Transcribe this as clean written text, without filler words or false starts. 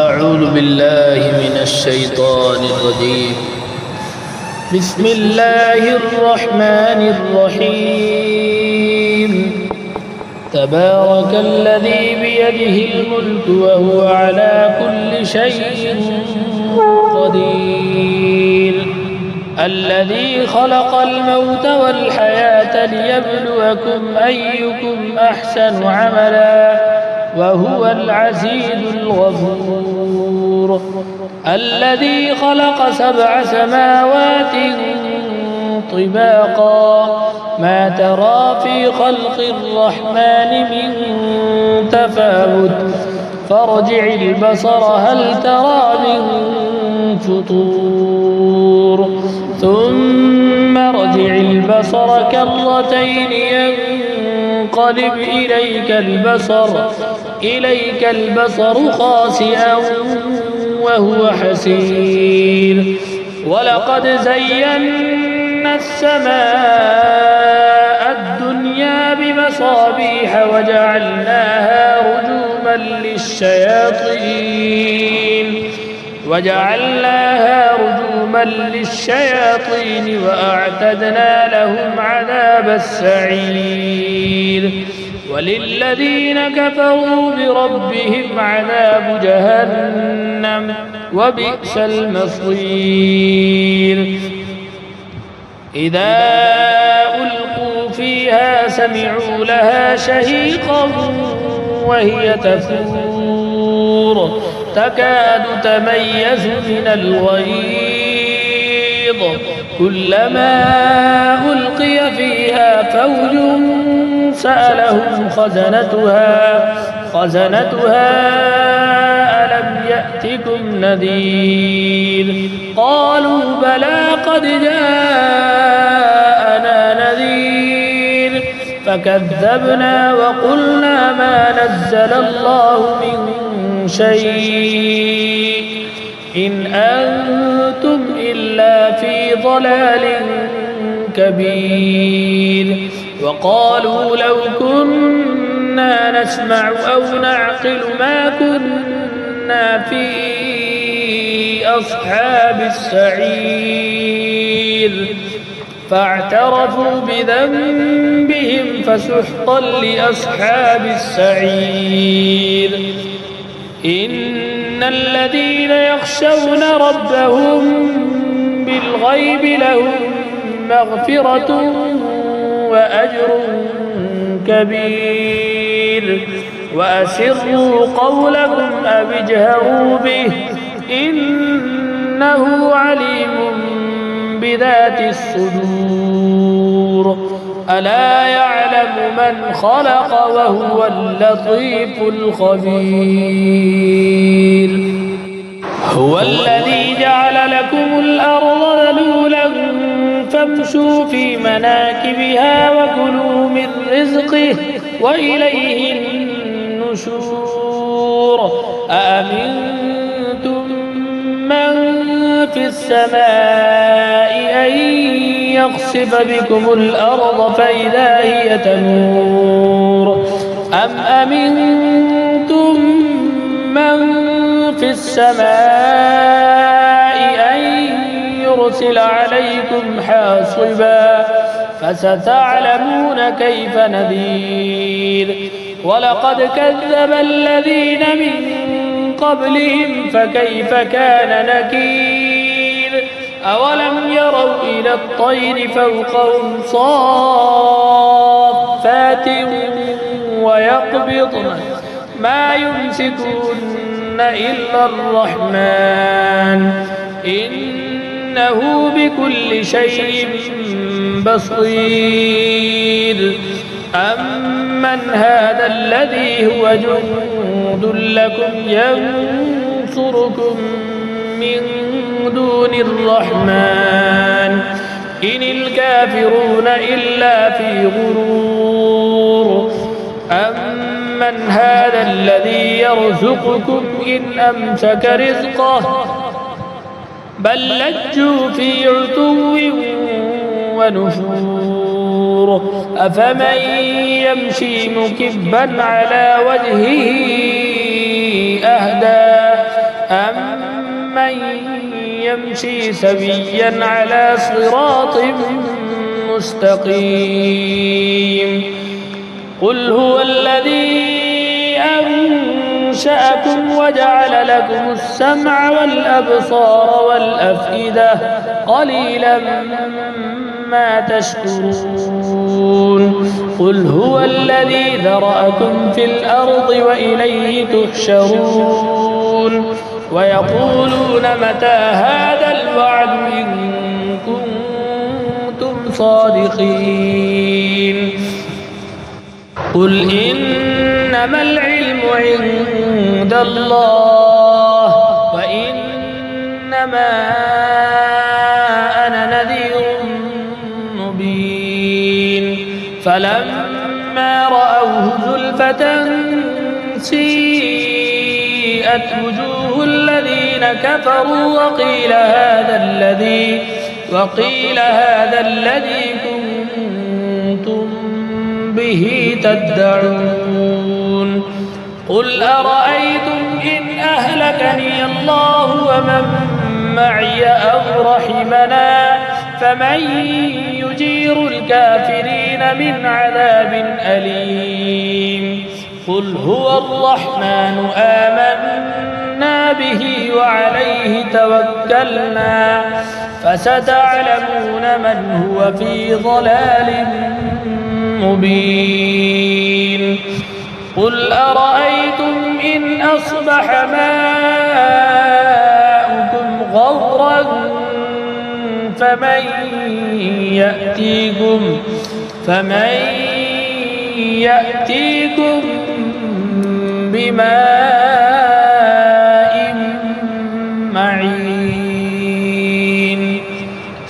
أعوذ بالله من الشيطان الرجيم. بسم الله الرحمن الرحيم. تبارك الذي بيده الملك وهو على كل شيء قدير. الذي خلق الموت والحياة ليبلوكم أيكم أحسن عملا وهو العزيز الغفور. الذي خلق 7 سماوات طباقا ما ترى في خلق الرحمن من تفاوت فارجع البصر هل ترى من فطور ثم ارجع البصر كرتين ينقلب إليك البصر خاسئا وهو حسير. ولقد زينا السماء الدنيا بمصابيح وجعلناها رجوما للشياطين وأعتدنا لهم عذاب السعير. وللذين كفروا بربهم عذاب جهنم وبئس المصير. إذا ألقوا فيها سمعوا لها شهيقا وهي تفور تكاد تميز من الغيظ كلما ألقي فيها فوج سألهم خزنتها ألم يأتكم نذير قالوا بلى قد جاءنا نذير فكذبنا وقلنا ما نزل الله من شيء إن أنتم إلا في ضلال كبير. وقالوا لو كنا نسمع أو نعقل ما كنا في أصحاب السعير فاعترفوا بذنبهم فسحقا لأصحاب السعير. إن الذين يخشون ربهم بالغيب لهم مغفرة وأجر كبير. وأسروا قولكم أو اجهروا به إنه عليم بذات الصدور. ألا يعلم من خلق وهو اللطيف الخبير. هو الذي جعل لكم الأرض ذلولا فامشوا في مناكبها وكلوا من رزقه وإليه النشور. أأمنتم من في السماء أن يخسف بكم الأرض فإذا هي تمور أم أمنتم من في السماء أن يرسل عليكم حاصبا فستعلمون كيف نذير. ولقد كذب الذين من قبلهم فكيف كان نكير. أولم يروا إلى الطير فوقهم صافات ويقبضن ما يمسكون إلا الرحمن إنه بكل شيء بصير. أمن هذا الذي هو جند لكم ينصركم من دون الرحمن إن الكافرون إلا في غرور. أمن هذا الذي يرزقكم إن أمسك رزقه بل لجوا في عتو ونفور. أفمن يمشي مكبا على وجهه أهدى أمن يمشي سويا على صراط مستقيم قل هو الذي أنشأكم وجعل لكم السمع والأبصار والأفئدة قليلا ما تشكرون قل هو الذي ذرأكم في الأرض وإليه تحشرون ويقولون متى هذا الوعد إن كنتم صادقين قل إنما العلم عند الله وإنما أنا نذير مبين فلما رأوه زلفة سيئت وجوه الذين كفروا وقيل هذا الذي كنتم به تدعون قل أرأيتم إن أهلكني الله ومن معي أو رحمنا فمن يجير الكافرين من عذاب أليم قل هو الرحمن آمنا به وعليه توكلنا فستعلمون من هو في ضلال مبين قل أرأيتم إن أصبح ماؤكم غورا فمن يأتيكم بماء معين